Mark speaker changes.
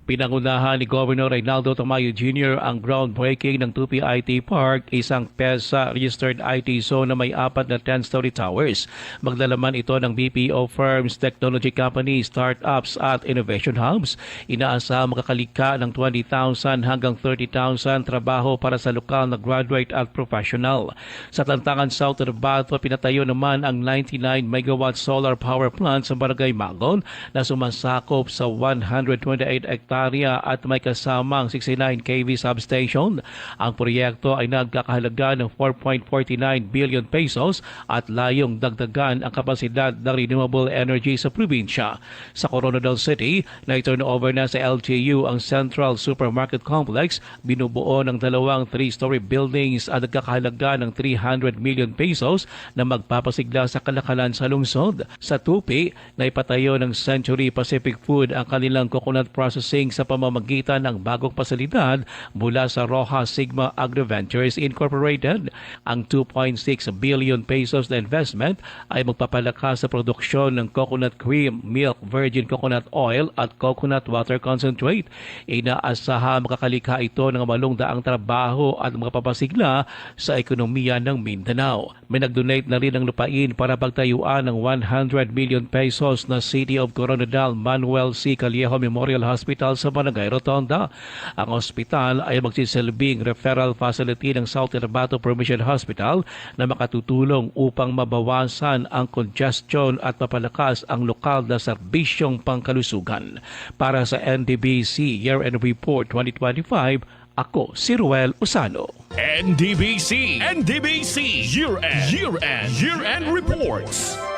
Speaker 1: Pinangunahan ni Governor Reynaldo Tamayo Jr. ang groundbreaking ng Tupi IT Park, isang PESA registered IT zone na may 4 na 10-story towers. Maglalaman ito ng BPO firms, technology companies, startups at innovation hubs. Inaasahang makakalika ng 20,000 hanggang 30,000 trabaho para sa lokal na graduate at professional. Sa Tantangan South Cotabato, pinatayo naman ang 99 megawatt solar power plant sa Barangay Magon na sumasakop sa 128 hektarya at may kasamang 69 kV substation. Ang proyekto ay nagkakahalaga ng 4.49 billion pesos at layong dagdagan ang kapasidad ng renewable energy sa probinsya. Sa Coronadal City, na-turnover na sa LGU ang Central Supermarket Complex, binubuo ng dalawang 3-story buildings at nagkakahalaga ng 300 million pesos na magpapasigla sa kalakalan sa lungsod. Sa Tupi, naipatayo ng Century Pacific Food ang kanilang coconut processing sa pamamagitan ng bagong pasilidad mula sa Roja Sigma AgriVentures Incorporated. Ang 2.6 billion pesos na investment ay magpapalakas sa produksyon ng coconut cream, milk, virgin coconut oil at coconut water concentrate. Inaasahan makakalika ito ng malungdaang trabaho at mapapasigla sa ekonomiya ng Mindanao. May nag-donate na rin ng lupain para pagtayuan ng 100 million pesos na City of Coronadal Manuel C. Callejo Memorial Hospital sa Barangay Rotonda. Ang ospital ay magsisilbing referral facility ng South Cotabato Provincial Hospital na makatutulong upang mabawasan ang congestion at mapalakas ang lokal na serbisyong pangkalusugan. Para sa NDBC Year-End Report 2025, ako si Ruel Usano.
Speaker 2: NDBC Year-End Reports.